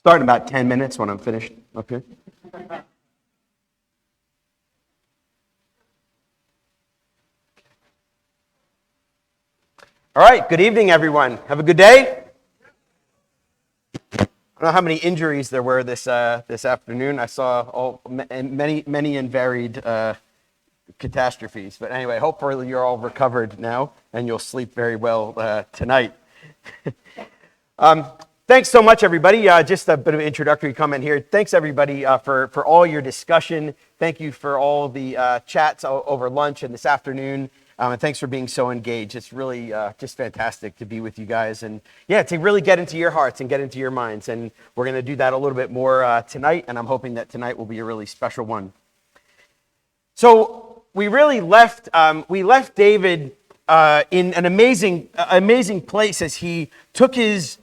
Start in about 10 minutes when I'm finished. Okay. All right. Good evening, everyone. Have a good day. I don't know how many injuries there were this afternoon. I saw many and varied catastrophes. But anyway, hopefully you're all recovered now and you'll sleep very well tonight. Thanks so much, everybody. Just a bit of an introductory comment here. Thanks, everybody, for all your discussion. Thank you for all the chats over lunch and this afternoon. And thanks for being so engaged. It's really just fantastic to be with you guys. And yeah, to really get into your hearts and get into your minds. And we're going to do that a little bit more tonight. And I'm hoping that tonight will be a really special one. So we really left David in an amazing place as he took his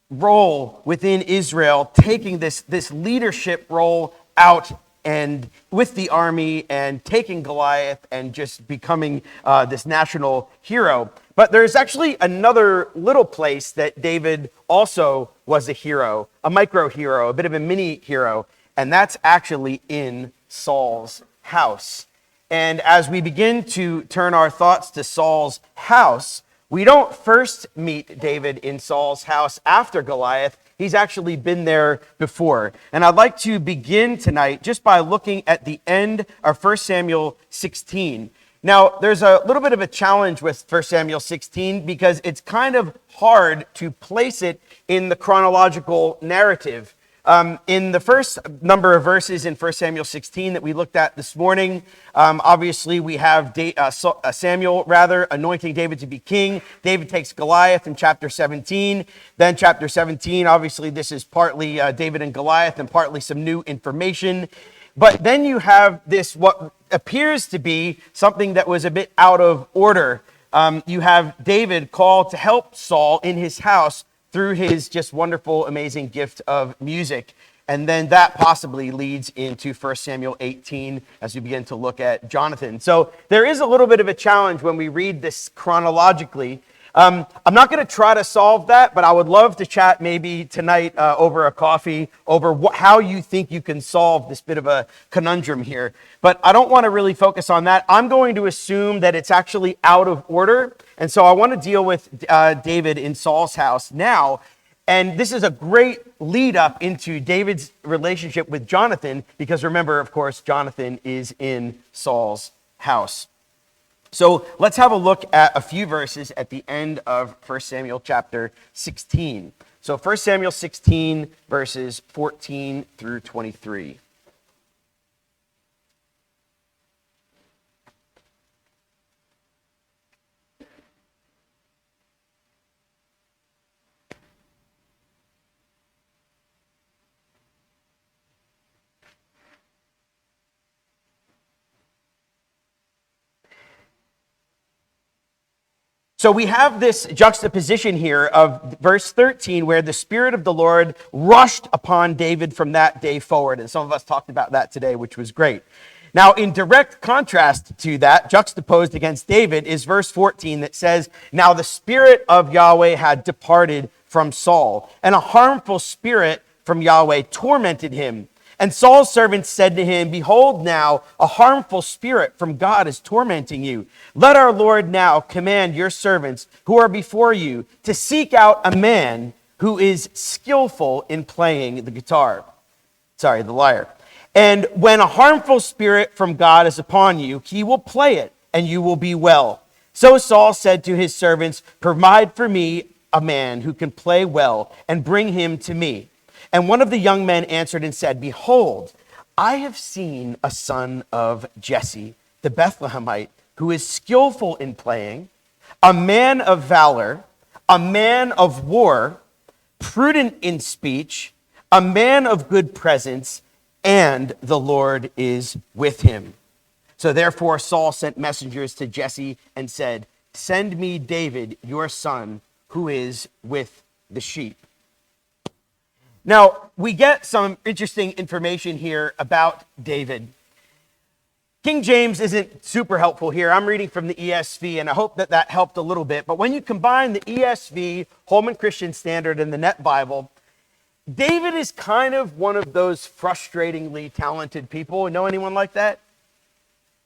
role within Israel, taking this leadership role out and with the army and taking Goliath and just becoming this national hero. But there's actually another little place that David also was a hero, a micro hero, a bit of a mini hero, and that's actually in Saul's house. And as we begin to turn our thoughts to Saul's house, we don't first meet David in Saul's house after Goliath. He's actually been there before. And I'd like to begin tonight just by looking at the end of 1 Samuel 16. Now, there's a little bit of a challenge with 1 Samuel 16 because it's kind of hard to place it in the chronological narrative. In the first number of verses in 1 Samuel 16 that we looked at this morning, obviously we have Samuel anointing David to be king. David takes Goliath in chapter 17. Then chapter 17, obviously this is partly David and Goliath and partly some new information. But then you have this, what appears to be something that was a bit out of order. You have David called to help Saul in his house through his just wonderful, amazing gift of music. And then that possibly leads into 1 Samuel 18 as we begin to look at Jonathan. So there is a little bit of a challenge when we read this chronologically. I'm not going to try to solve that, but I would love to chat maybe tonight over a coffee over how you think you can solve this bit of a conundrum here. But I don't want to really focus on that. I'm going to assume that it's actually out of order. And so I want to deal with David in Saul's house now. And this is a great lead up into David's relationship with Jonathan, because remember, of course, Jonathan is in Saul's house. So let's have a look at a few verses at the end of 1 Samuel chapter 16. So 1 Samuel 16, verses 14 through 23. So we have this juxtaposition here of verse 13 where the Spirit of the Lord rushed upon David from that day forward. And some of us talked about that today, which was great. Now, in direct contrast to that, juxtaposed against David, is verse 14 that says, "Now the Spirit of Yahweh had departed from Saul, and a harmful spirit from Yahweh tormented him. And Saul's servants said to him, 'Behold now, a harmful spirit from God is tormenting you. Let our Lord now command your servants who are before you to seek out a man who is skillful in playing the lyre. And when a harmful spirit from God is upon you, he will play it, and you will be well.' So Saul said to his servants, 'Provide for me a man who can play well, and bring him to me.' And one of the young men answered and said, 'Behold, I have seen a son of Jesse, the Bethlehemite, who is skillful in playing, a man of valor, a man of war, prudent in speech, a man of good presence, and the Lord is with him.' So therefore Saul sent messengers to Jesse and said, 'Send me David, your son, who is with the sheep.'" Now, we get some interesting information here about David. King James isn't super helpful here. I'm reading from the ESV, and I hope that helped a little bit. But when you combine the ESV, Holman Christian Standard, and the Net Bible, David is kind of one of those frustratingly talented people. Know anyone like that?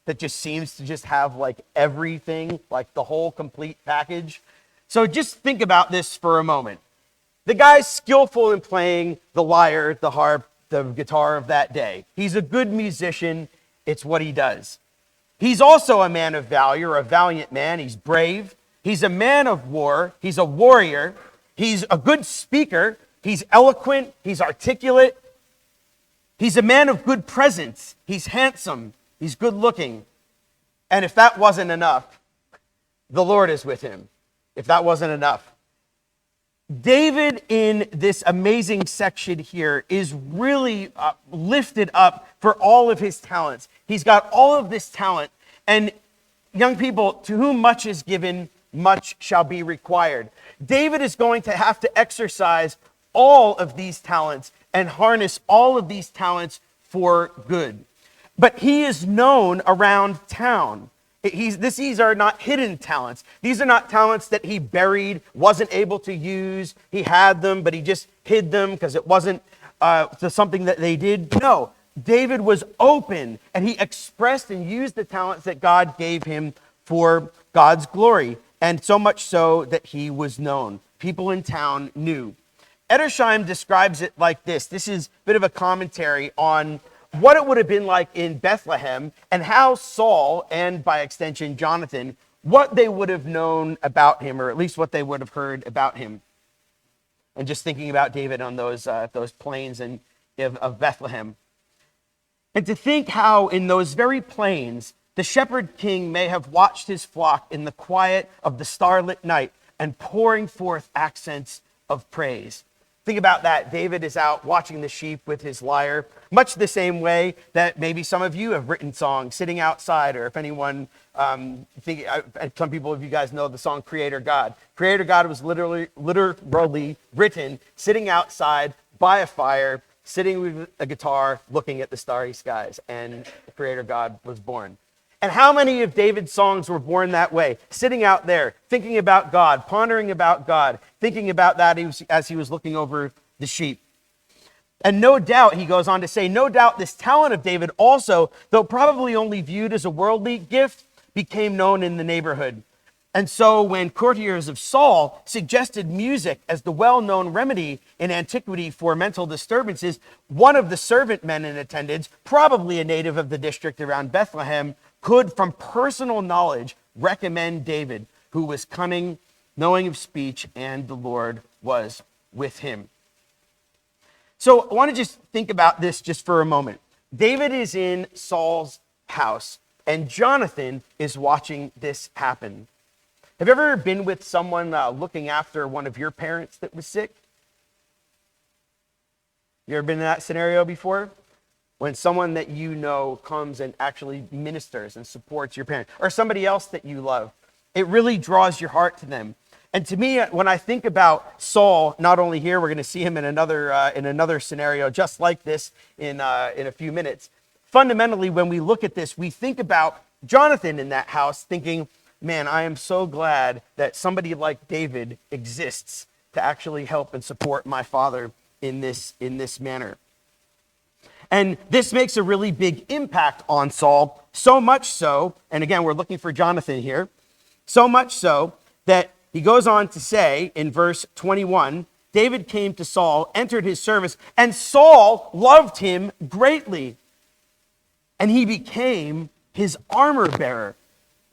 That just seems to just have like everything, like the whole complete package. So just think about this for a moment. The guy's skillful in playing the lyre, the harp, the guitar of that day. He's a good musician. It's what he does. He's also a man of valor, a valiant man. He's brave. He's a man of war. He's a warrior. He's a good speaker. He's eloquent. He's articulate. He's a man of good presence. He's handsome. He's good looking. And if that wasn't enough, the Lord is with him. If that wasn't enough. David in this amazing section here is really lifted up for all of his talents. He's got all of this talent. And young people, to whom much is given, much shall be required. David is going to have to exercise all of these talents and harness all of these talents for good. But he is known around town. These are not hidden talents. These are not talents that he buried, wasn't able to use. He had them, but he just hid them because it wasn't something that they did. No, David was open, and he expressed and used the talents that God gave him for God's glory, and so much so that he was known. People in town knew. Edersheim describes it like this. This is a bit of a commentary on what it would have been like in Bethlehem and how Saul, and by extension Jonathan, what they would have known about him, or at least what they would have heard about him. And just thinking about David on those plains of Bethlehem. And to think how in those very plains, the shepherd king may have watched his flock in the quiet of the starlit night and pouring forth accents of praise. Think about that. David is out watching the sheep with his lyre, much the same way that maybe some of you have written songs sitting outside, or if anyone, some people of you guys know the song Creator God. Creator God was literally written sitting outside by a fire, sitting with a guitar, looking at the starry skies, and Creator God was born. And how many of David's songs were born that way? Sitting out there, thinking about God, pondering about God, thinking about that as he was looking over the sheep. And no doubt, he goes on to say, no doubt this talent of David also, though probably only viewed as a worldly gift, became known in the neighborhood. And so when courtiers of Saul suggested music as the well-known remedy in antiquity for mental disturbances, one of the servant men in attendance, probably a native of the district around Bethlehem, could from personal knowledge recommend David, who was cunning, knowing of speech, and the Lord was with him. So I want to just think about this just for a moment. David is in Saul's house, and Jonathan is watching this happen. Have you ever been with someone looking after one of your parents that was sick? You ever been in that scenario before? When someone that you know comes and actually ministers and supports your parent, or somebody else that you love, it really draws your heart to them. And to me, when I think about Saul, not only here, we're going to see him in another scenario just like this in a few minutes. Fundamentally, when we look at this, we think about Jonathan in that house thinking, man, I am so glad that somebody like David exists to actually help and support my father in this manner. And this makes a really big impact on Saul, so much so, and again, we're looking for Jonathan here, so much so that he goes on to say in verse 21, David came to Saul, entered his service, and Saul loved him greatly. And he became his armor bearer.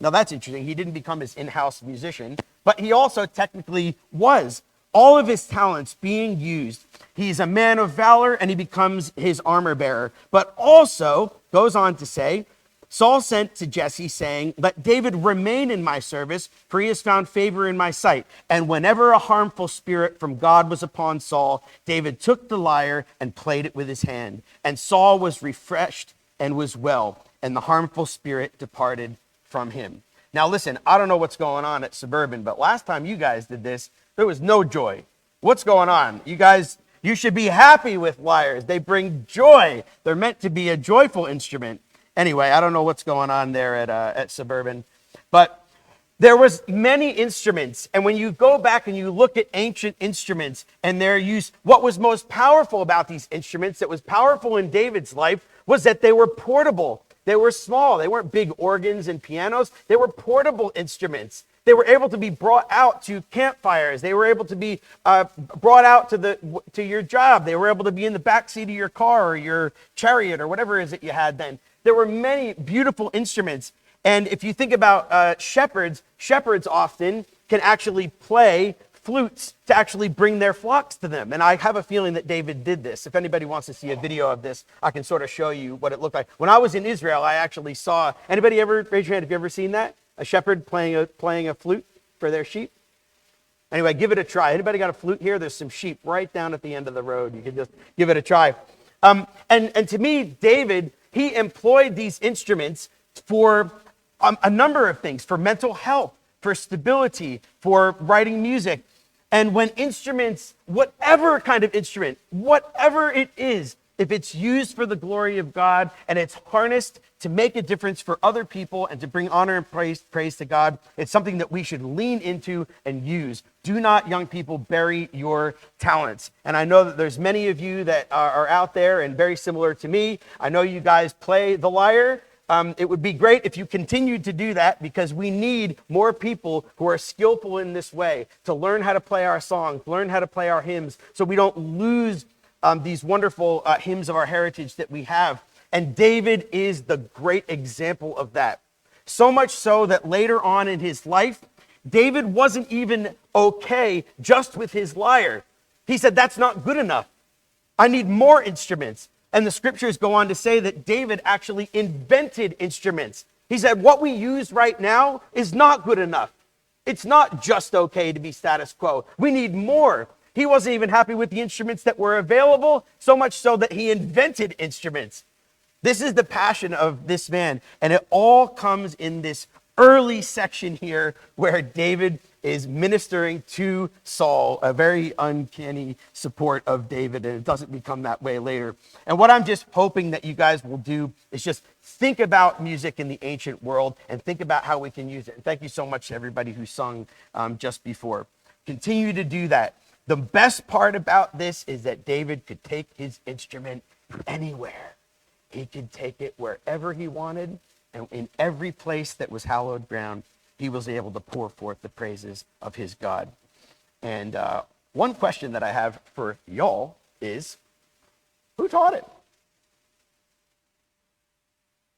Now that's interesting. He didn't become his in-house musician, but he also technically was. All of his talents being used. He's a man of valor, and he becomes his armor bearer. But also, goes on to say, Saul sent to Jesse, saying, let David remain in my service, for he has found favor in my sight. And whenever a harmful spirit from God was upon Saul, David took the lyre and played it with his hand. And Saul was refreshed and was well, and the harmful spirit departed from him. Now listen, I don't know what's going on at Suburban, but last time you guys did this, there was no joy. What's going on? You guys, you should be happy with lyres. They bring joy. They're meant to be a joyful instrument. Anyway, I don't know what's going on there at Suburban. But There was many instruments, and when you go back and you look at ancient instruments and their use, what was most powerful about these instruments, that was powerful in David's life, was that they were portable. They were small. They weren't big organs and pianos. They were portable instruments. They were able to be brought out to campfires. They were able to be brought out to your job. They were able to be in the back seat of your car or your chariot or whatever it is that you had then. There were many beautiful instruments. And if you think about shepherds often can actually play flutes to actually bring their flocks to them. And I have a feeling that David did this. If anybody wants to see a video of this, I can sort of show you what it looked like. When I was in Israel, I actually saw, anybody ever, raise your hand, have you ever seen that? A shepherd playing a flute for their sheep? Anyway, give it a try. Anybody got a flute here? There's some sheep right down at the end of the road. You can just give it a try. And to me, David, he employed these instruments for a number of things, for mental health, for stability, for writing music. And when instruments, whatever kind of instrument, whatever it is, if it's used for the glory of God and it's harnessed to make a difference for other people and to bring honor and praise to God, it's something that we should lean into and use. Do not, young people, bury your talents. And I know that there's many of you that are out there and very similar to me. I know you guys play the lyre. It would be great if you continued to do that, because we need more people who are skillful in this way to learn how to play our songs, learn how to play our hymns, so we don't lose these wonderful hymns of our heritage that we have. And David is the great example of that. So much so that later on in his life, David wasn't even okay just with his lyre. He said, that's not good enough. I need more instruments. And the scriptures go on to say that David actually invented instruments. He said, what we use right now is not good enough. It's not just okay to be status quo. We need more. He wasn't even happy with the instruments that were available, so much so that he invented instruments. This is the passion of this man. And it all comes in this early section here where David is ministering to Saul, a very uncanny support of David, and it doesn't become that way later. And what I'm just hoping that you guys will do is just think about music in the ancient world and think about how we can use it. And thank you so much to everybody who sung just before. Continue to do that. The best part about this is that David could take his instrument anywhere. He could take it wherever he wanted, and in every place that was hallowed ground, he was able to pour forth the praises of his God. And one question that I have for y'all is, who taught it?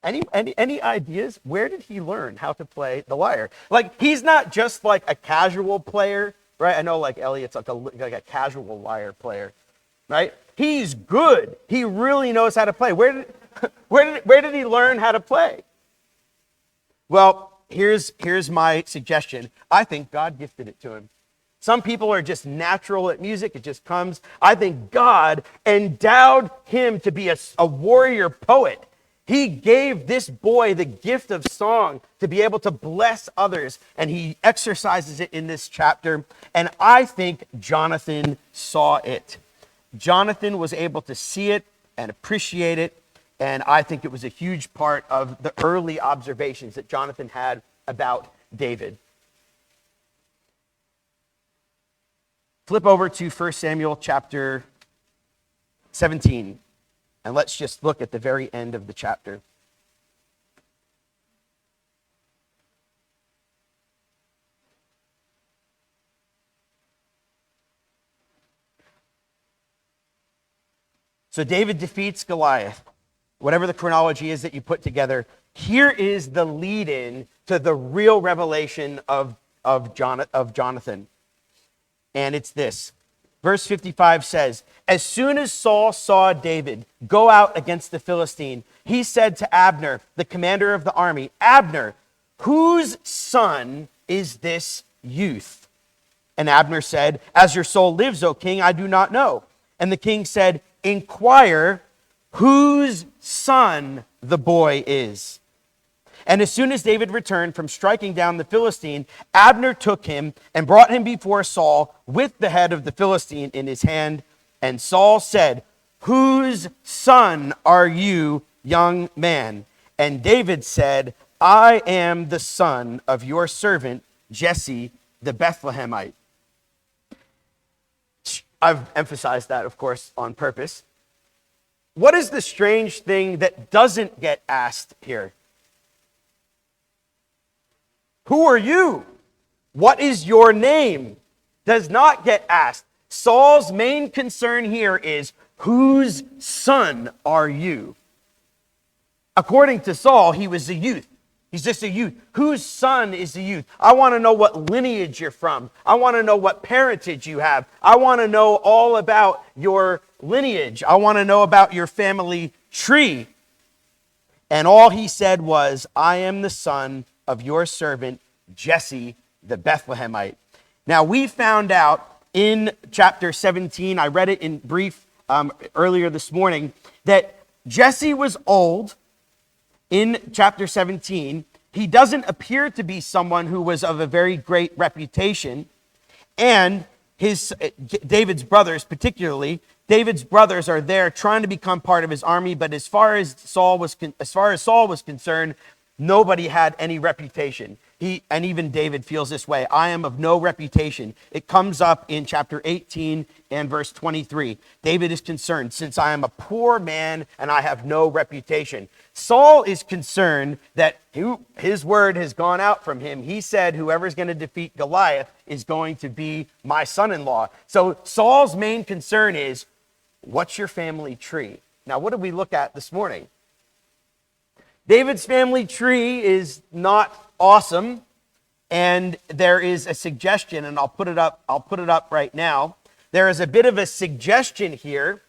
Any ideas? Where did he learn how to play the lyre? Like, he's not just like a casual player, right? I know like Elliot's like a casual lyre player, right? He's good. He really knows how to play. Where did he learn how to play? Well, here's my suggestion. I think God gifted it to him. Some people are just natural at music. It just comes. I think God endowed him to be a warrior poet. He gave this boy the gift of song to be able to bless others, and he exercises it in this chapter. And I think Jonathan saw it. Jonathan was able to see it and appreciate it, and I think it was a huge part of the early observations that Jonathan had about David. Flip over to 1 Samuel chapter 17. And let's just look at the very end of the chapter. So David defeats Goliath. Whatever the chronology is that you put together, here is the lead-in to the real revelation of Jonathan. And it's this. Verse 55 says, as soon as Saul saw David go out against the Philistine, he said to Abner, the commander of the army, Abner, whose son is this youth? And Abner said, as your soul lives, O king, I do not know. And the king said, inquire whose son the boy is. And as soon as David returned from striking down the Philistine, Abner took him and brought him before Saul with the head of the Philistine in his hand. And Saul said, whose son are you, young man? And David said, I am the son of your servant Jesse the Bethlehemite. I've emphasized that, of course, on purpose. What is the strange thing that doesn't get asked here? Who are you? What is your name? Does not get asked. Saul's main concern here is, whose son are you? According to Saul, he was a youth. He's just a youth. Whose son is the youth? I want to know what lineage you're from. I want to know what parentage you have. I want to know all about your lineage. I want to know about your family tree. And all he said was, I am the son of your servant, Jesse the Bethlehemite. Now, we found out in chapter 17, I read it in brief earlier this morning, that Jesse was old. In chapter 17, he doesn't appear to be someone who was of a very great reputation. And David's brothers, particularly, David's brothers are there trying to become part of his army. But as far as Saul was concerned, nobody had any reputation. And even David feels this way. I am of no reputation. It comes up in chapter 18 and verse 23. David is concerned, since I am a poor man and I have no reputation. Saul is concerned that his word has gone out from him. He said, whoever's going to defeat Goliath is going to be my son-in-law. So Saul's main concern is, what's your family tree? Now, what did we look at this morning? David's family tree is not awesome, and there is a suggestion, and I'll put it up right now. There is a bit of a suggestion here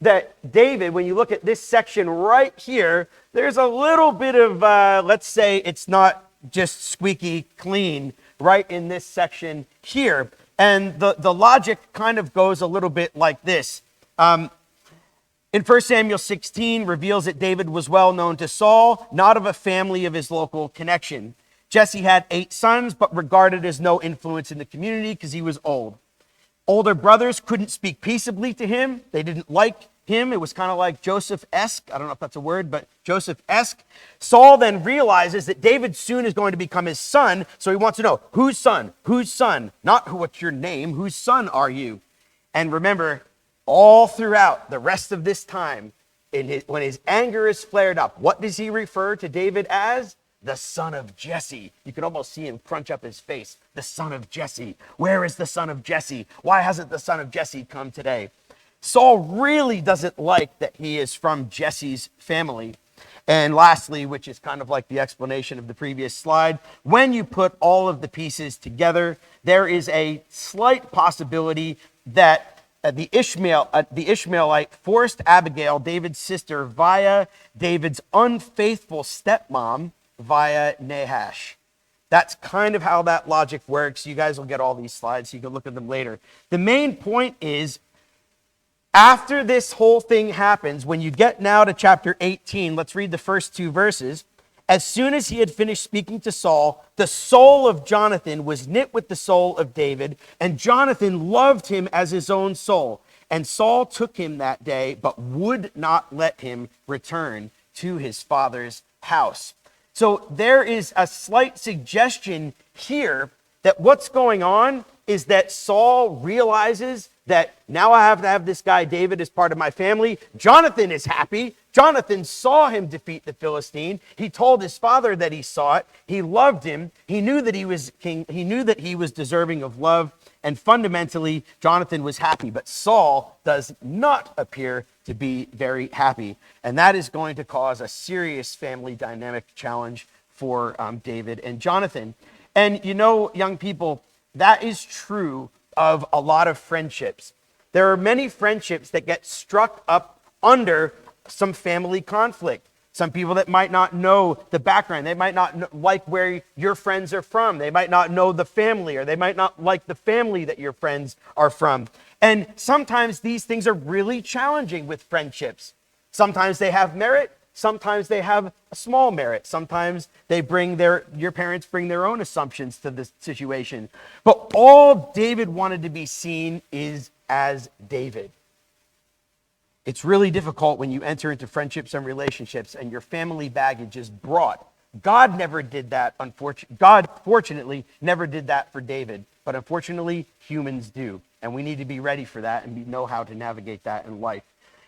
that David, when you look at this section right here, there's a little bit of, let's say it's not just squeaky clean right in this section here. And the logic kind of goes a little bit like this. In 1 Samuel 16, reveals that David was well known to Saul, not of a family of his local connection. Jesse had 8 sons, but regarded as no influence in the community because he was old. Older brothers couldn't speak peaceably to him. They didn't like him. It was kind of like Joseph-esque. I don't know if that's a word, but Joseph-esque. Saul then realizes that David soon is going to become his son, so he wants to know, whose son? Whose son? Not what's your name, whose son are you? And remember, all throughout the rest of this time, when his anger is flared up, what does he refer to David as? The son of Jesse. You can almost see him crunch up his face. The son of Jesse. Where is the son of Jesse? Why hasn't the son of Jesse come today? Saul really doesn't like that he is from Jesse's family. And lastly, which is kind of like the explanation of the previous slide, when you put all of the pieces together, there is a slight possibility that the Ishmaelite forced Abigail, David's sister, via David's unfaithful stepmom, via Nahash. That's kind of how that logic works. You guys will get all these slides, so you can look at them later. The main point is, after this whole thing happens, when you get now to chapter 18, let's read the first 2 verses. As soon as he had finished speaking to Saul, the soul of Jonathan was knit with the soul of David, and Jonathan loved him as his own soul. And Saul took him that day, but would not let him return to his father's house. So there is a slight suggestion here that what's going on is that Saul realizes that now I have to have this guy David as part of my family. Jonathan is happy. Jonathan saw him defeat the Philistine. He told his father that he saw it. He loved him. He knew that he was king. He knew that he was deserving of love. And fundamentally, Jonathan was happy. But Saul does not appear to be very happy. And that is going to cause a serious family dynamic challenge for David and Jonathan. And you know, young people, that is true of a lot of friendships. There are many friendships that get struck up under some family conflict. Some people that might not know the background. They might not like where your friends are from. They might not know the family, or they might not like the family that your friends are from. And sometimes these things are really challenging with friendships. Sometimes they have merit. Sometimes they have a small merit. Sometimes they your parents bring their own assumptions to the situation. But all David wanted to be seen is as David. It's really difficult when you enter into friendships and relationships and your family baggage is brought God never did that, God fortunately never did that for David, but unfortunately humans do. And we need to be ready for that and know how to navigate that in life.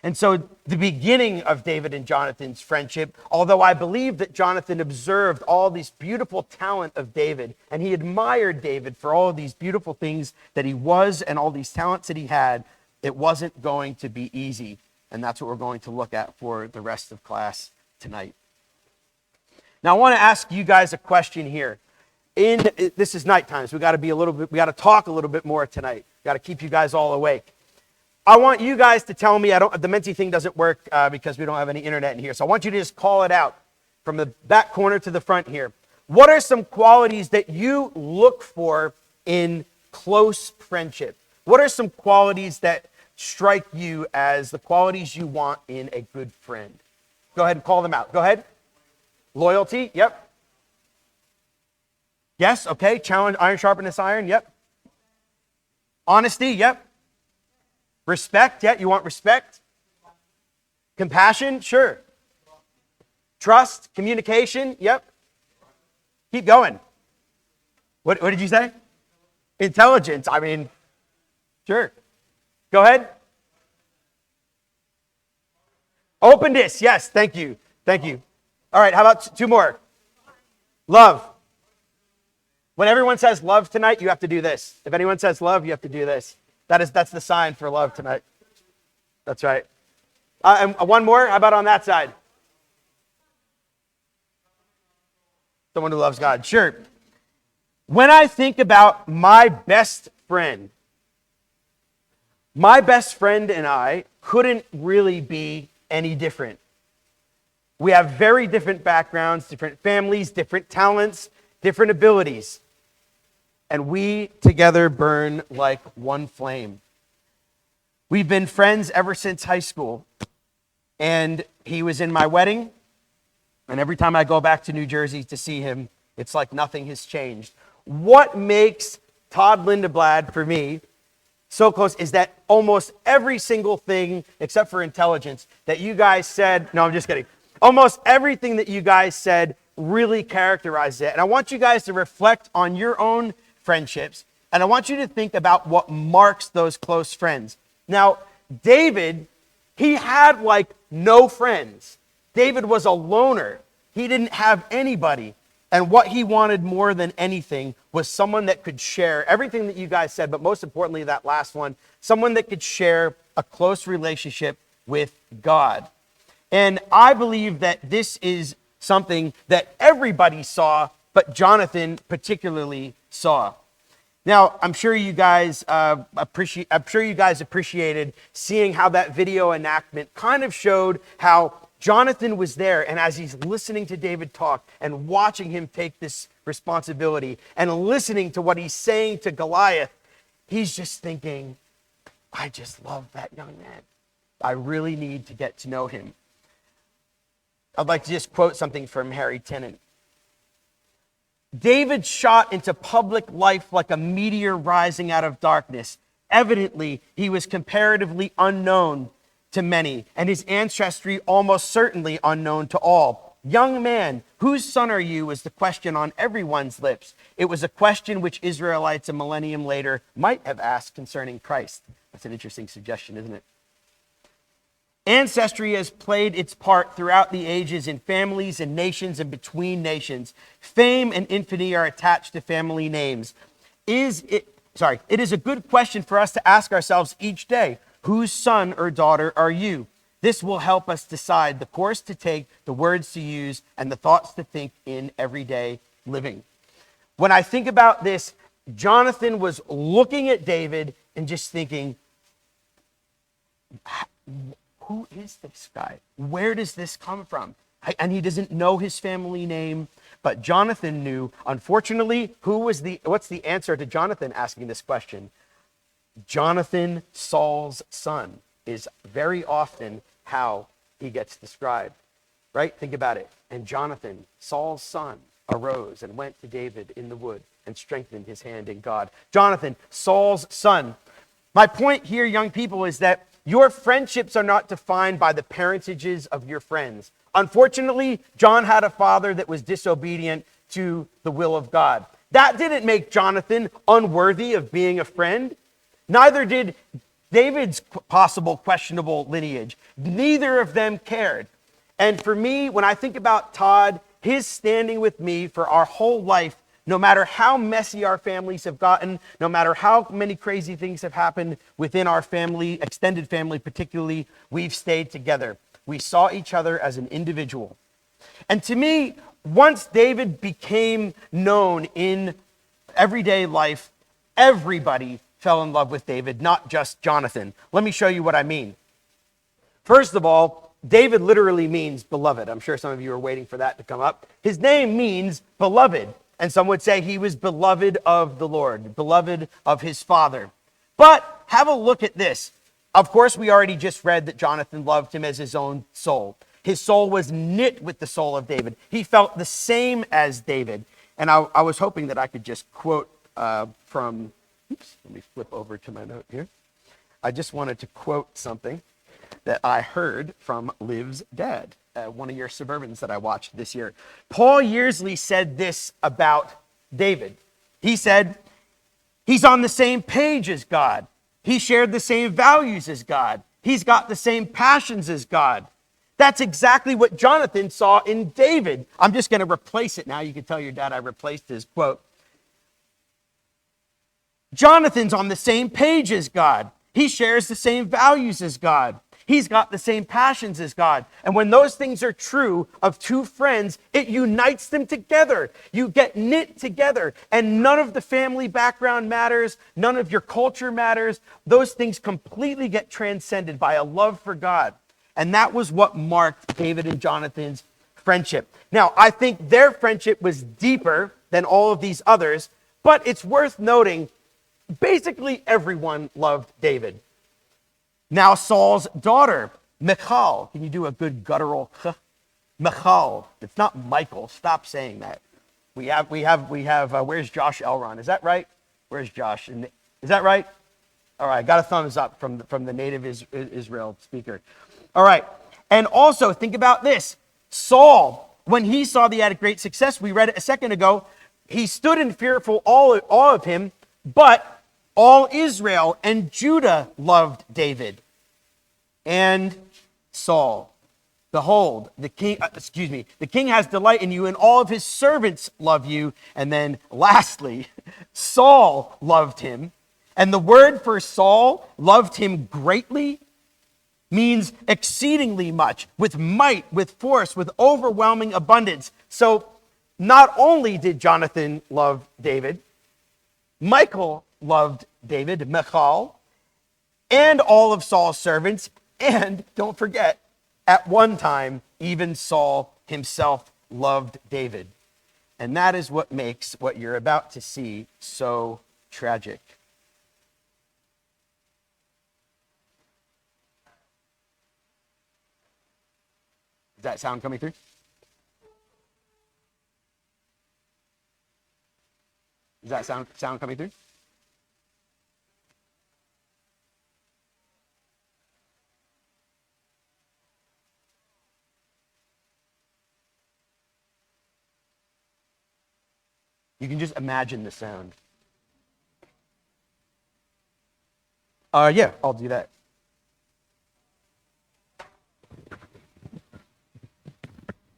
And so the beginning of David and Jonathan's friendship, although I believe that Jonathan observed all this beautiful talent of David, and he admired David for all of these beautiful things that he was and all these talents that he had, it wasn't going to be easy. And that's what we're going to look at for the rest of class tonight. Now, I want to ask you guys a question here. This is nighttime, so we got to talk a little bit more tonight. Got to keep you guys all awake. I want you guys to tell me, the Menti thing doesn't work because we don't have any internet in here. So I want you to just call it out from the back corner to the front here. What are some qualities that you look for in close friendship? What are some qualities that strike you as the qualities you want in a good friend? Go ahead and call them out. Go ahead. Loyalty. Yep. Yes. Okay. Challenge, iron sharpens iron. Yep. Honesty. Yep. Respect, yeah, you want respect? Compassion, sure. Trust, communication, yep. Keep going. What did you say? Intelligence, I mean, sure. Go ahead. Openness, yes, thank you. Thank you. All right, how about two more? Love. When everyone says love tonight, you have to do this. If anyone says love, you have to do this. That's the sign for love tonight. That's right. And one more. How about on that side? Someone who loves God. Sure. When I think about my best friend and I couldn't really be any different. We have very different backgrounds, different families, different talents, different abilities. And we together burn like one flame. We've been friends ever since high school. And he was in my wedding. And every time I go back to New Jersey to see him, it's like nothing has changed. What makes Todd Lindeblad, for me, so close is that almost every single thing, except for intelligence, that you guys said, no, I'm just kidding. Almost everything that you guys said really characterizes it. And I want you guys to reflect on your own friendships, and I want you to think about what marks those close friends. Now, David, he had like no friends. David was a loner. He didn't have anybody. And what he wanted more than anything was someone that could share everything that you guys said, but most importantly, that last one, someone that could share a close relationship with God. And I believe that this is something that everybody saw, but Jonathan particularly saw. Now, I'm sure you guys appreciated seeing how that video enactment kind of showed how Jonathan was there, and as he's listening to David talk and watching him take this responsibility and listening to what he's saying to Goliath, he's just thinking, I just love that young man. I really need to get to know him. I'd like to just quote something from Harry Tennant. David shot into public life like a meteor rising out of darkness. Evidently, he was comparatively unknown to many, and his ancestry almost certainly unknown to all. Young man, whose son are you? Was the question on everyone's lips. It was a question which Israelites a millennium later might have asked concerning Christ. That's an interesting suggestion, isn't it? Ancestry has played its part throughout the ages in families and nations and between nations. Fame and infamy are attached to family names. It is a good question for us to ask ourselves each day. Whose son or daughter are you? This will help us decide the course to take, the words to use, and the thoughts to think in everyday living. When I think about this, Jonathan was looking at David and just thinking, who is this guy? Where does this come from? And he doesn't know his family name, but Jonathan knew. Unfortunately, what's the answer to Jonathan asking this question? Jonathan, Saul's son, is very often how he gets described, right? Think about it. And Jonathan, Saul's son, arose and went to David in the wood and strengthened his hand in God. Jonathan, Saul's son. My point here, young people, is that your friendships are not defined by the parentages of your friends Unfortunately, John had a father that was disobedient to the will of God. That didn't make Jonathan unworthy of being a friend. Neither did David's possible questionable lineage. Neither of them cared. And for me, when I think about Todd, his standing with me for our whole life, no matter how messy our families have gotten, no matter how many crazy things have happened within our family, extended family particularly, we've stayed together. We saw each other as an individual. And to me, once David became known in everyday life, everybody fell in love with David, not just Jonathan. Let me show you what I mean. First of all, David literally means beloved. I'm sure some of you are waiting for that to come up. His name means beloved. And some would say he was beloved of the Lord, beloved of his father. But have a look at this. Of course, we already just read that Jonathan loved him as his own soul. His soul was knit with the soul of David. He felt the same as David. And I was hoping that I could just quote from, let me flip over to my note here. I just wanted to quote something that I heard from Liv's dad, one of your Suburbans that I watched this year. Paul Yearsley said this about David. He said, he's on the same page as God. He shared the same values as God. He's got the same passions as God. That's exactly what Jonathan saw in David. I'm just going to replace it now. You can tell your dad I replaced his quote. Jonathan's on the same page as God. He shares the same values as God. He's got the same passions as God. And when those things are true of two friends, it unites them together. You get knit together, and none of the family background matters. None of your culture matters. Those things completely get transcended by a love for God. And that was what marked David and Jonathan's friendship. Now, I think their friendship was deeper than all of these others, but it's worth noting, basically everyone loved David. Now Saul's daughter, Michal. Can you do a good guttural Michal? It's not Michael. Stop saying that. We have. Where's Josh Elron? Is that right? Where's Josh? Is that right? All right. Got a thumbs up from the native Israel speaker. All right. And also think about this. Saul, when he saw that he had great success, we read it a second ago. He stood in fearful awe of him, but all Israel and Judah loved David and Saul. Behold, the king has delight in you, and all of his servants love you. And then lastly, Saul loved him. And the word for Saul, loved him greatly, means exceedingly much, with might, with force, with overwhelming abundance. So not only did Jonathan love David, Michael loved David, Michal, and all of Saul's servants. And don't forget, at one time, even Saul himself loved David. And that is what makes what you're about to see so tragic. Is that sound coming through? Is that sound coming through? You can just imagine the sound. Yeah, I'll do that.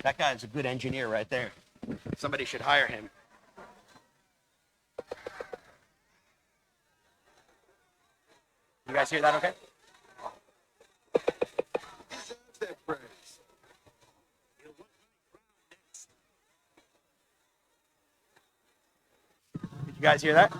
That guy's a good engineer right there. Somebody should hire him. You guys hear that okay? Did you guys hear that?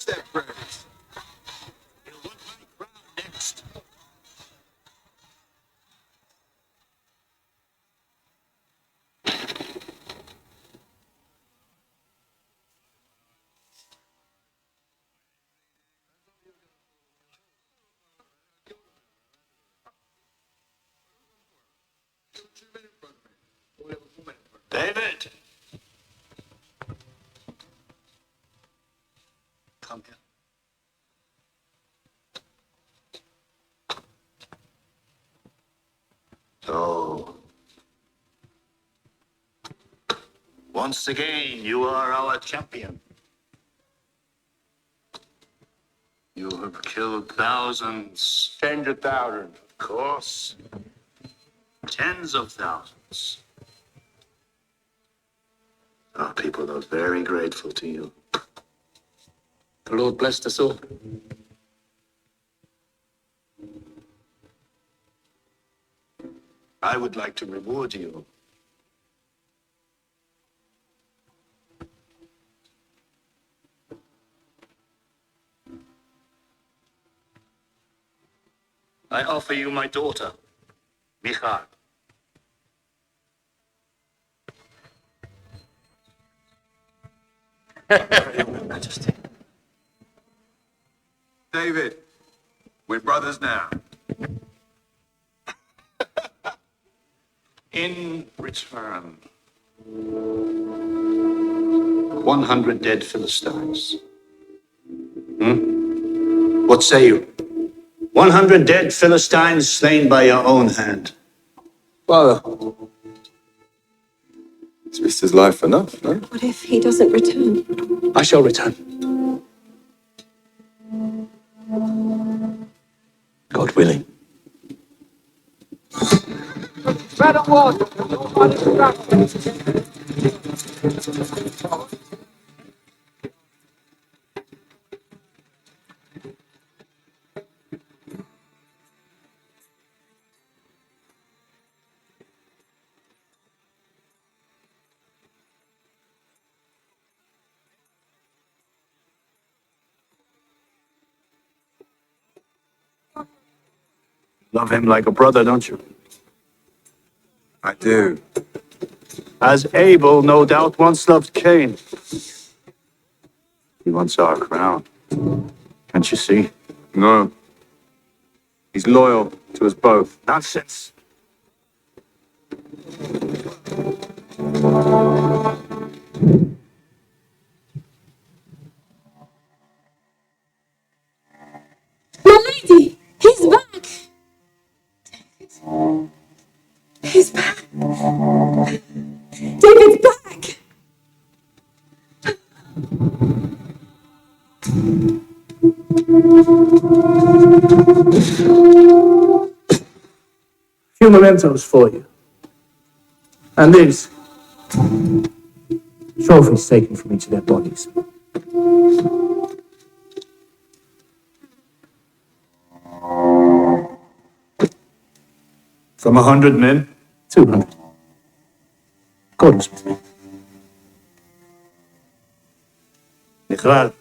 That praise. come here. So, once again, you are our champion. You have killed thousands. Tens of thousands. Of course. Tens of thousands. Our people are very grateful to you. The Lord blessed us all. I would like to reward you. I offer you my daughter, Michal. Your Majesty. David, we're brothers now. In return, 100 dead Philistines. What say you? 100 dead Philistines slain by your own hand. Father, is Mr. life enough, no? What if he doesn't return? I shall return. God willing. Love him like a brother, don't you? I do. As Abel no doubt once loved Cain. He wants our crown. Can't you see? No. He's loyal to us both. Nonsense. My lady! He's back! He's back! David's back! Few mementos for you. And these trophies taken from each of their bodies. From 100 men? 200. God was with me. Michal.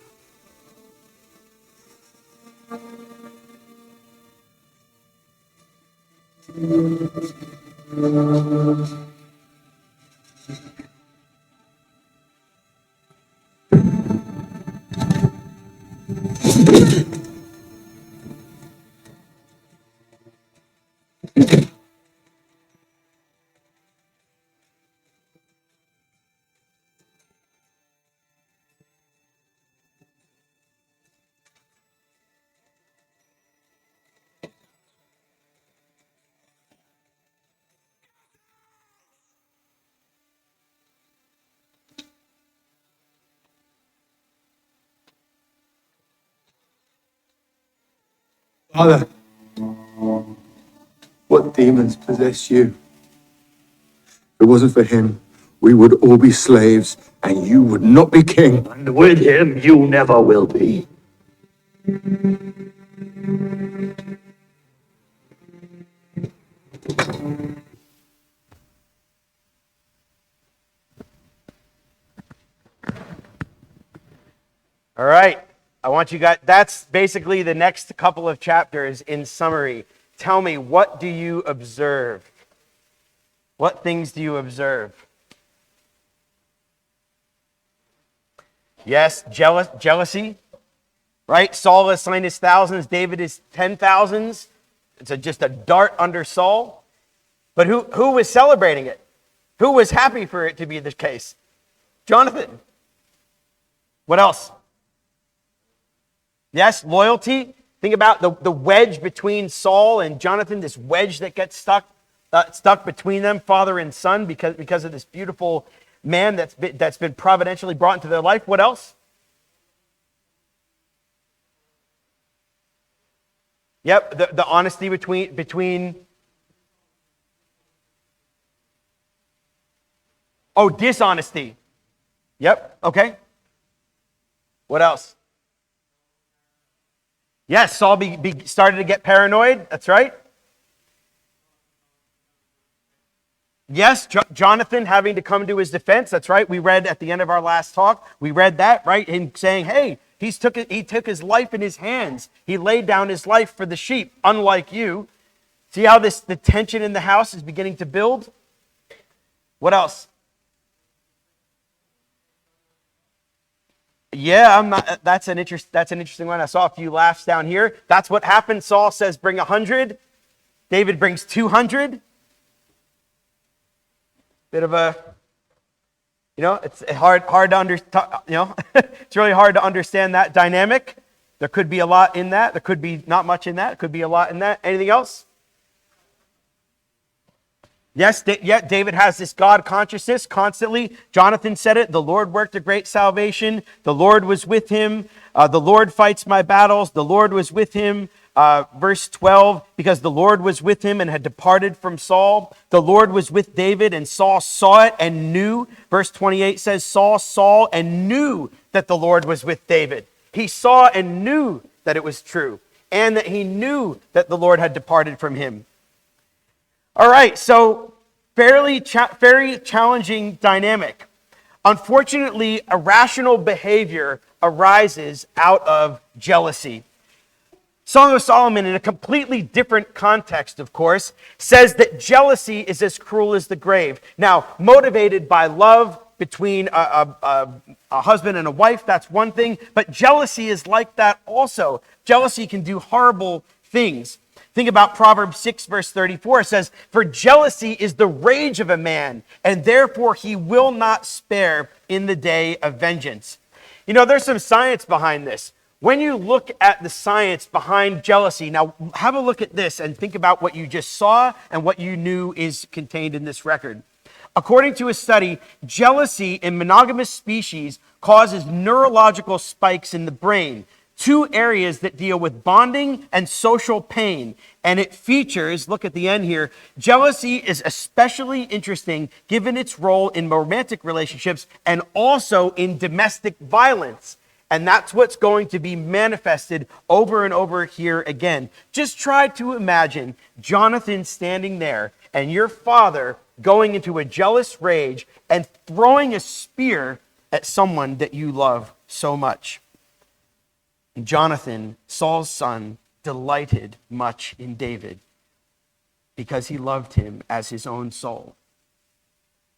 Father, what demons possess you? If it wasn't for him, we would all be slaves, and you would not be king. And with him, you never will be. All right. I want you guys, that's basically the next couple of chapters in summary. Tell me, what do you observe? What things do you observe? Yes, jealousy, right? Saul assigned his thousands, David is 10,000s. It's just a dart under Saul. But who was celebrating it? Who was happy for it to be the case? Jonathan. What else? Yes, loyalty. Think about the wedge between Saul and Jonathan, this wedge that gets stuck between them, father and son, because of this beautiful man that's been providentially brought into their life. What else? Yep, the honesty between. Oh, dishonesty. Yep, okay. What else? Yes, Saul started to get paranoid. That's right. Yes, Jonathan having to come to his defense. That's right. We read at the end of our last talk. We read that, right? Him saying, hey, he took his life in his hands. He laid down his life for the sheep, unlike you. See how the tension in the house is beginning to build? What else? Yeah, I'm not. That's an interesting one. I saw a few laughs down here. That's what happened. Saul says, "Bring 100." David brings 200. Bit of a, it's hard to understand. It's really hard to understand that dynamic. There could be a lot in that. There could be not much in that. There could be a lot in that. Anything else? Yes, David has this God consciousness constantly. Jonathan said it. The Lord worked a great salvation. The Lord was with him. The Lord fights my battles. The Lord was with him. Verse 12, because the Lord was with him and had departed from Saul. The Lord was with David, and Saul saw it and knew. Verse 28 says, Saul saw and knew that the Lord was with David. He saw and knew that it was true, and that he knew that the Lord had departed from him. All right, so very challenging dynamic. Unfortunately, irrational behavior arises out of jealousy. Song of Solomon, in a completely different context, of course, says that jealousy is as cruel as the grave. Now, motivated by love between a husband and a wife, that's one thing, but jealousy is like that also. Jealousy can do horrible things. Think about Proverbs 6, verse 34. It says, for jealousy is the rage of a man, and therefore he will not spare in the day of vengeance. There's some science behind this. When you look at the science behind jealousy, now have a look at this and think about what you just saw and what you knew is contained in this record. According to a study, jealousy in monogamous species causes neurological spikes in the brain, two areas that deal with bonding and social pain. And it features, look at the end here, jealousy is especially interesting given its role in romantic relationships and also in domestic violence. And that's what's going to be manifested over and over here again. Just try to imagine Jonathan standing there and your father going into a jealous rage and throwing a spear at someone that you love so much. Jonathan, Saul's son, delighted much in David because he loved him as his own soul.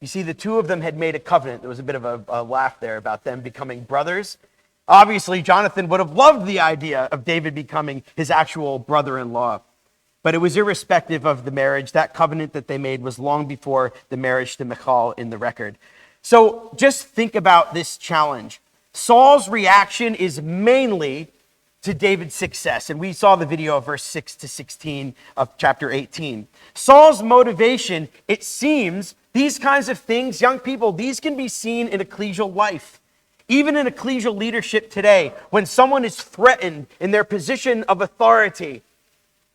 You see, the two of them had made a covenant. There was a bit of a laugh there about them becoming brothers. Obviously, Jonathan would have loved the idea of David becoming his actual brother-in-law. But it was irrespective of the marriage. That covenant that they made was long before the marriage to Michal in the record. So just think about this challenge. Saul's reaction is mainly to David's success. And we saw the video of verse 6 to 16 of chapter 18. Saul's motivation, it seems, these kinds of things, young people, these can be seen in ecclesial life. Even in ecclesial leadership today, when someone is threatened in their position of authority,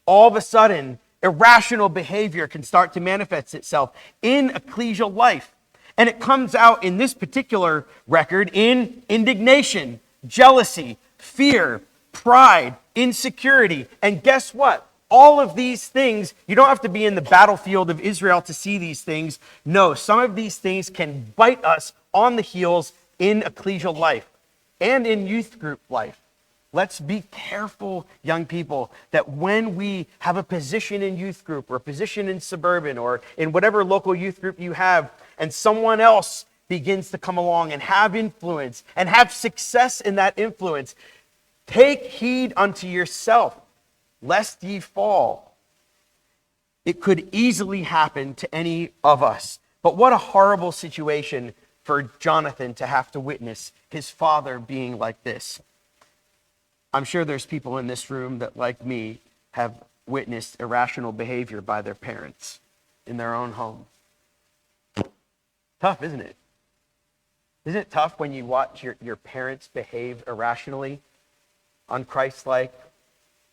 all of a sudden, irrational behavior can start to manifest itself in ecclesial life. And it comes out in this particular record in indignation, jealousy, fear, pride, insecurity. And guess what? All of these things, you don't have to be in the battlefield of Israel to see these things. No, some of these things can bite us on the heels in ecclesial life and in youth group life. Let's be careful, young people, that when we have a position in youth group or a position in suburban or in whatever local youth group you have, and someone else begins to come along and have influence and have success in that influence, take heed unto yourself, lest ye fall. It could easily happen to any of us. But what a horrible situation for Jonathan to have to witness his father being like this. I'm sure there's people in this room that, like me, have witnessed irrational behavior by their parents in their own home. Tough, isn't it? Isn't it tough when you watch your parents behave irrationally, unchristlike,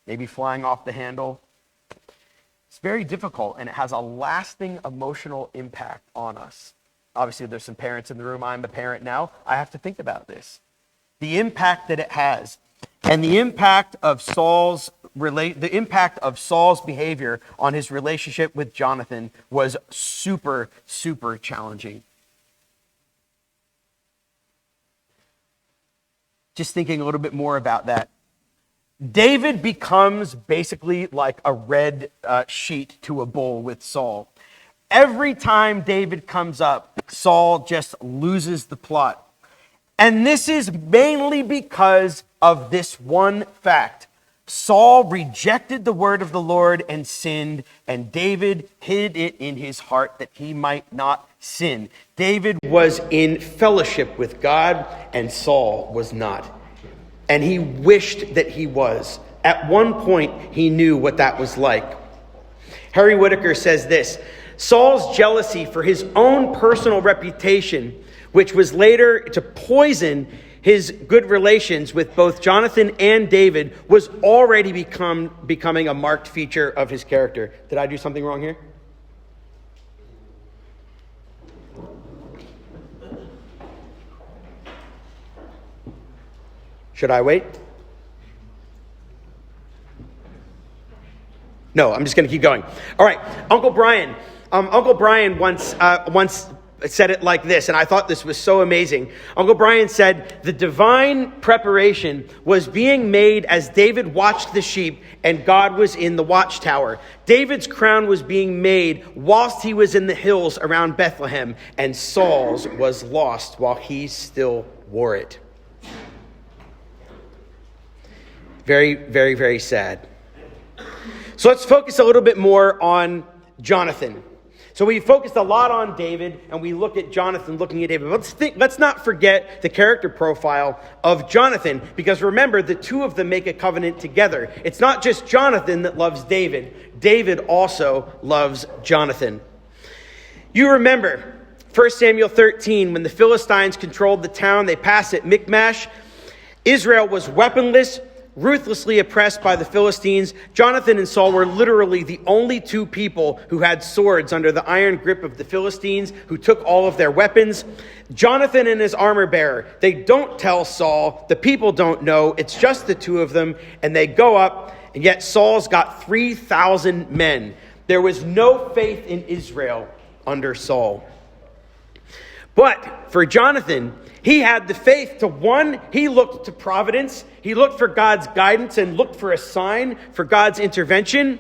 maybe flying off the handle? It's very difficult, and it has a lasting emotional impact on us. Obviously, there's some parents in the room. I'm a parent now. I have to think about this. The impact that it has, and the impact of Saul's behavior on his relationship with Jonathan was super, super challenging. Just thinking a little bit more about that. David becomes basically like a red sheet to a bull with Saul. Every time David comes up, Saul just loses the plot. And this is mainly because of this one fact. Saul rejected the word of the Lord and sinned, and David hid it in his heart that he might not sin. David was in fellowship with God, and Saul was not. And he wished that he was. At one point, he knew what that was like. Harry Whitaker says this: Saul's jealousy for his own personal reputation, which was later to poison his good relations with both Jonathan and David, was already becoming a marked feature of his character. Did I do something wrong here? Should I wait? No, I'm just going to keep going. All right, Uncle Brian. Uncle Brian once said it like this, and I thought this was so amazing. Uncle Brian said, the divine preparation was being made as David watched the sheep and God was in the watchtower. David's crown was being made whilst he was in the hills around Bethlehem, and Saul's was lost while he still wore it. Very, very, very sad. So let's focus a little bit more on Jonathan. So we focused a lot on David, and we look at Jonathan looking at David. Let's not forget the character profile of Jonathan, because remember, the two of them make a covenant together. It's not just Jonathan that loves David. David also loves Jonathan. You remember 1 Samuel 13, when the Philistines controlled the town, they passed at Michmash. Israel was weaponless, ruthlessly oppressed by the Philistines. Jonathan and Saul were literally the only two people who had swords under the iron grip of the Philistines, who took all of their weapons. Jonathan and his armor bearer, they don't tell Saul, the people don't know, it's just the two of them, and they go up, and yet Saul's got 3,000 men. There was no faith in Israel under Saul. But for Jonathan, he had the faith to, one, he looked to providence. He looked for God's guidance and looked for a sign for God's intervention.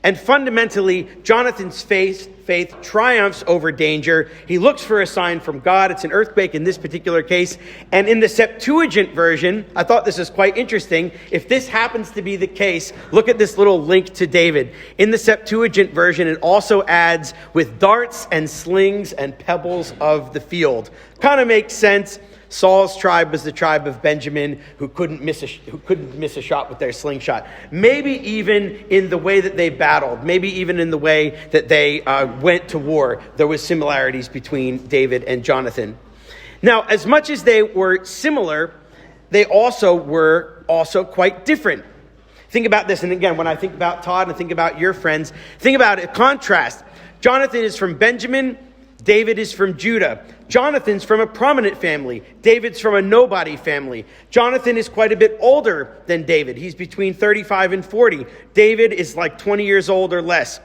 And fundamentally, Jonathan's faith triumphs over danger. He looks for a sign from God. It's an earthquake in this particular case. And in the Septuagint version, I thought this is quite interesting. If this happens to be the case, look at this little link to David. In the Septuagint version, it also adds with darts and slings and pebbles of the field. Kind of makes sense. Saul's tribe was the tribe of Benjamin, who couldn't miss a shot with their slingshot. Maybe even in the way that they battled, maybe even in the way that they went to war, there was similarities between David and Jonathan. Now, as much as they were similar, they were also quite different. Think about this, and again, when I think about Todd and think about your friends, think about a contrast. Jonathan is from Benjamin. David is from Judah. Jonathan's from a prominent family. David's from a nobody family. Jonathan is quite a bit older than David. He's between 35 and 40. David is like 20 years old or less.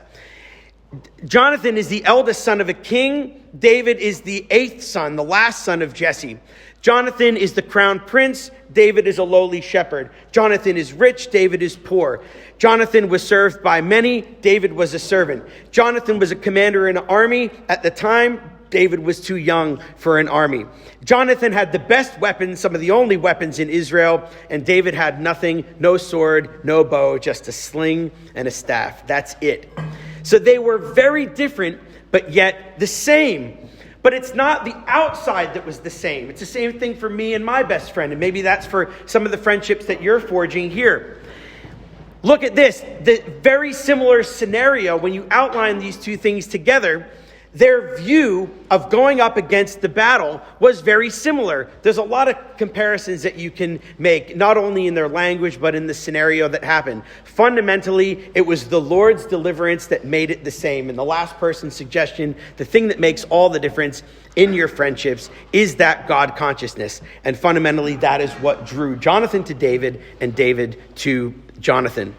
Jonathan is the eldest son of a king. David is the eighth son, the last son of Jesse. Jonathan is the crown prince. David is a lowly shepherd. Jonathan is rich. David is poor. Jonathan was served by many. David was a servant. Jonathan was a commander in an army. At the time, David was too young for an army. Jonathan had the best weapons, some of the only weapons in Israel, and David had nothing, no sword, no bow, just a sling and a staff. That's it. So they were very different, but yet the same. But it's not the outside that was the same. It's the same thing for me and my best friend. And maybe that's for some of the friendships that you're forging here. Look at this. The very similar scenario, when you outline these two things together, their view of going up against the battle was very similar. There's a lot of comparisons that you can make, not only in their language, but in the scenario that happened. Fundamentally, it was the Lord's deliverance that made it the same. And the last person's suggestion, the thing that makes all the difference in your friendships is that God consciousness. And fundamentally, that is what drew Jonathan to David and David to Jonathan.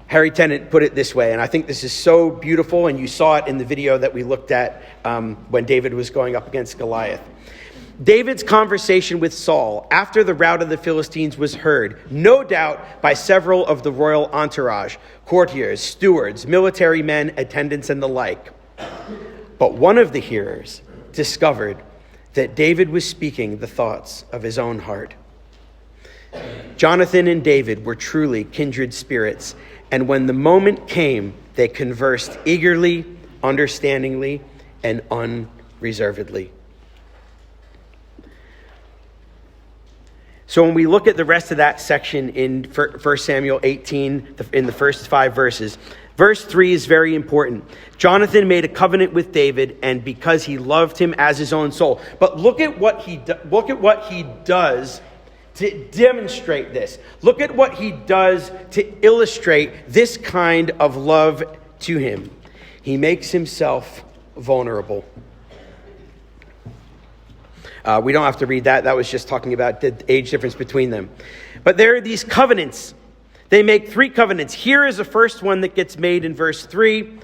Harry Tennant put it this way, and I think this is so beautiful, and you saw it in the video that we looked at when David was going up against Goliath. David's conversation with Saul after the rout of the Philistines was heard, no doubt by several of the royal entourage, courtiers, stewards, military men, attendants, and the like. But one of the hearers discovered that David was speaking the thoughts of his own heart. Jonathan and David were truly kindred spirits, and when the moment came, they conversed eagerly, understandingly, and unreservedly. So when we look at the rest of that section in 1 Samuel 18, in the first 5 verses, verse 3 is very important. Jonathan made a covenant with David, and because he loved him as his own soul. But look at what he does to demonstrate this. Look at what he does to illustrate this kind of love to him. He makes himself vulnerable. We don't have to read that. That was just talking about the age difference between them. But there are these covenants. They make 3 covenants. Here is the first one that gets made in verse 3.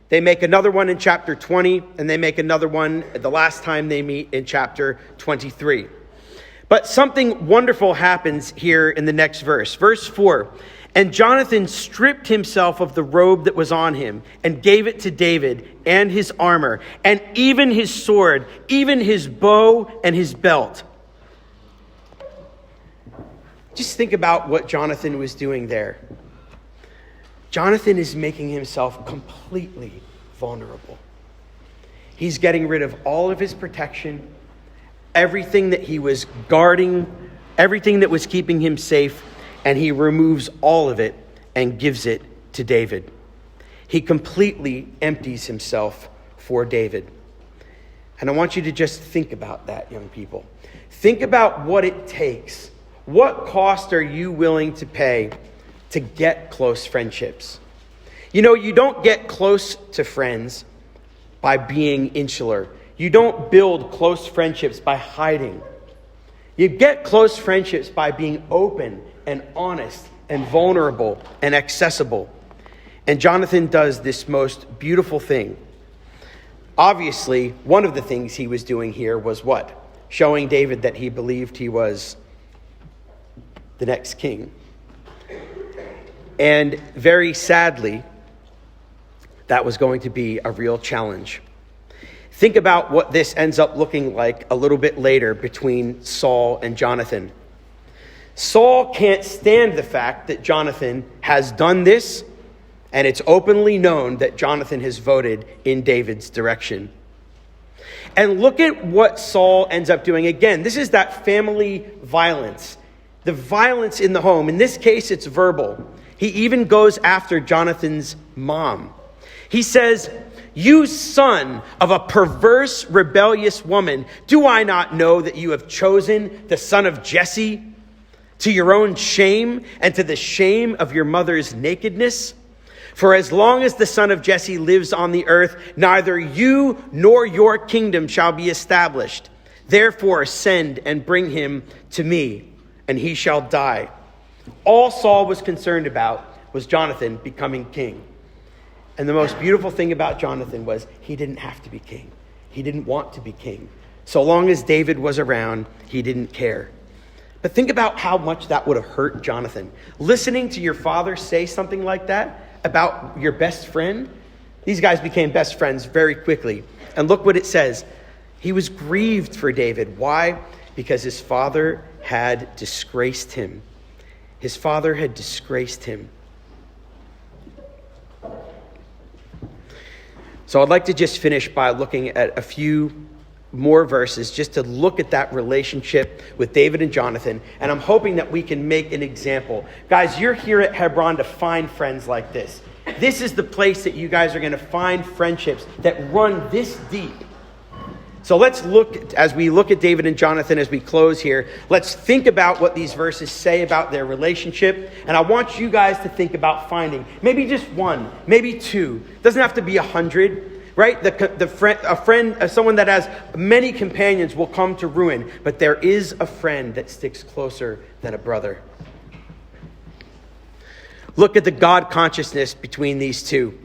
They make another one in chapter 20, and they make another one the last time they meet in chapter 23. But something wonderful happens here in the next verse. Verse 4, and Jonathan stripped himself of the robe that was on him and gave it to David and his armor and even his sword, even his bow and his belt. Just think about what Jonathan was doing there. Jonathan is making himself completely vulnerable. He's getting rid of all of his protection, everything that he was guarding, everything that was keeping him safe, and he removes all of it and gives it to David. He completely empties himself for David. And I want you to just think about that, young people. Think about what it takes. What cost are you willing to pay to get close friendships? You know, you don't get close to friends by being insular. You don't build close friendships by hiding. You get close friendships by being open and honest and vulnerable and accessible. And Jonathan does this most beautiful thing. Obviously, one of the things he was doing here was what? Showing David that he believed he was the next king. And very sadly, that was going to be a real challenge. Think about what this ends up looking like a little bit later between Saul and Jonathan. Saul can't stand the fact that Jonathan has done this, and it's openly known that Jonathan has voted in David's direction. And look at what Saul ends up doing. Again, this is that family violence, the violence in the home. In this case, it's verbal. He even goes after Jonathan's mom. He says, "You son of a perverse, rebellious woman, do I not know that you have chosen the son of Jesse to your own shame and to the shame of your mother's nakedness? For as long as the son of Jesse lives on the earth, neither you nor your kingdom shall be established. Therefore send and bring him to me, and he shall die." All Saul was concerned about was Jonathan becoming king. And the most beautiful thing about Jonathan was he didn't have to be king. He didn't want to be king. So long as David was around, he didn't care. But think about how much that would have hurt Jonathan. Listening to your father say something like that about your best friend. These guys became best friends very quickly. And look what it says. He was grieved for David. Why? Because his father had disgraced him. His father had disgraced him. So I'd like to just finish by looking at a few more verses just to look at that relationship with David and Jonathan. And I'm hoping that we can make an example. Guys, you're here at Hebron to find friends like this. This is the place that you guys are going to find friendships that run this deep. So let's look, as we look at David and Jonathan as we close here, let's think about what these verses say about their relationship. And I want you guys to think about finding maybe just one, maybe two. It doesn't have to be 100, right? Someone that has many companions will come to ruin, but there is a friend that sticks closer than a brother. Look at the God consciousness between these two.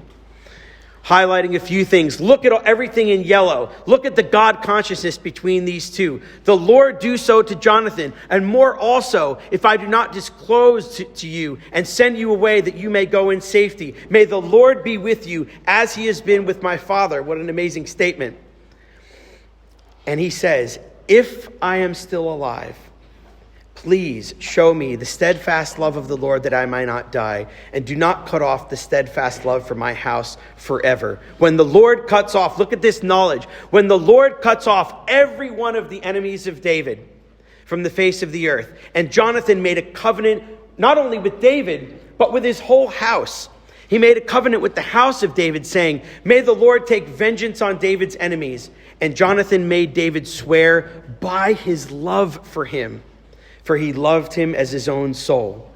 Highlighting a few things. Look at everything in yellow. Look at the God consciousness between these two. The Lord do so to Jonathan, and more also, if I do not disclose to you and send you away that you may go in safety. May the Lord be with you as he has been with my father. What an amazing statement. And he says, if I am still alive, please show me the steadfast love of the Lord that I might not die, and do not cut off the steadfast love for my house forever. When the Lord cuts off, look at this knowledge, when the Lord cuts off every one of the enemies of David from the face of the earth. And Jonathan made a covenant not only with David, but with his whole house. He made a covenant with the house of David, saying, may the Lord take vengeance on David's enemies. And Jonathan made David swear by his love for him, for he loved him as his own soul.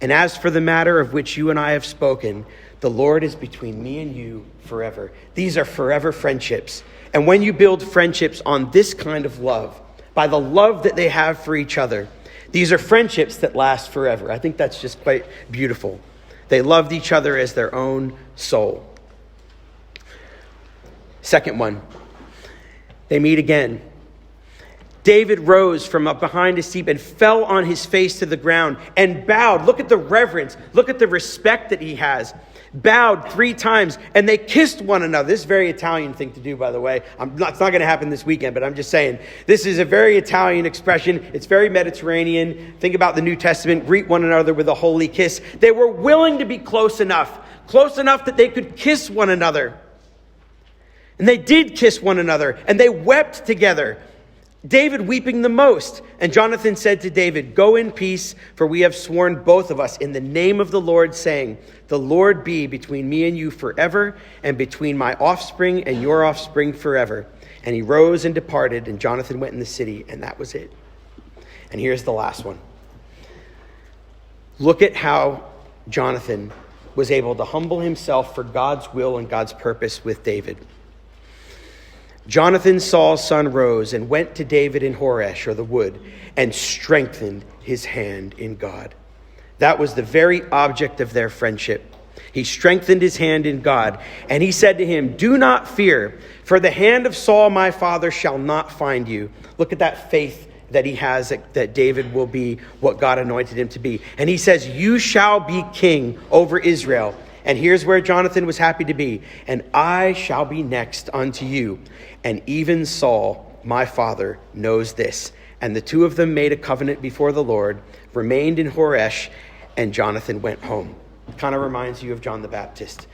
And as for the matter of which you and I have spoken, the Lord is between me and you forever. These are forever friendships. And when you build friendships on this kind of love, by the love that they have for each other, these are friendships that last forever. I think that's just quite beautiful. They loved each other as their own soul. Second one, they meet again. David rose from up behind his seat and fell on his face to the ground and bowed. Look at the reverence. Look at the respect that he has. Bowed 3 times, and they kissed one another. This is a very Italian thing to do, by the way. It's not going to happen this weekend, but I'm just saying. This is a very Italian expression. It's very Mediterranean. Think about the New Testament. Greet one another with a holy kiss. They were willing to be close enough that they could kiss one another. And they did kiss one another, and they wept together. David weeping the most. And Jonathan said to David, go in peace, for we have sworn both of us in the name of the Lord, saying, the Lord be between me and you forever, and between my offspring and your offspring forever. And he rose and departed, and Jonathan went in the city, and that was it. And here's the last one. Look at how Jonathan was able to humble himself for God's will and God's purpose with David. Jonathan, Saul's son, rose and went to David in Horesh, or the wood, and strengthened his hand in God. That was the very object of their friendship. He strengthened his hand in God, and he said to him, do not fear, for the hand of Saul my father shall not find you. Look at that faith that he has, that David will be what God anointed him to be. And he says, you shall be king over Israel. And here's where Jonathan was happy to be. And I shall be next unto you. And even Saul, my father, knows this. And the two of them made a covenant before the Lord, remained in Horesh, and Jonathan went home. Kind of reminds you of John the Baptist.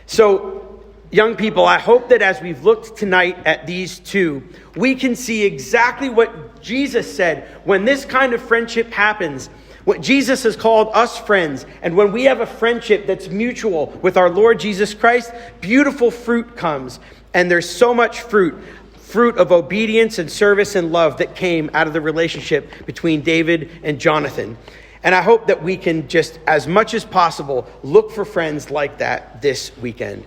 So, young people, I hope that as we've looked tonight at these two, we can see exactly what Jesus said when this kind of friendship happens. What Jesus has called us friends. And when we have a friendship that's mutual with our Lord Jesus Christ, beautiful fruit comes. And there's so much fruit of obedience and service and love that came out of the relationship between David and Jonathan. And I hope that we can just, as much as possible, look for friends like that this weekend.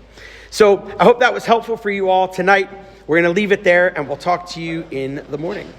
So I hope that was helpful for you all tonight. We're going to leave it there, and we'll talk to you in the morning.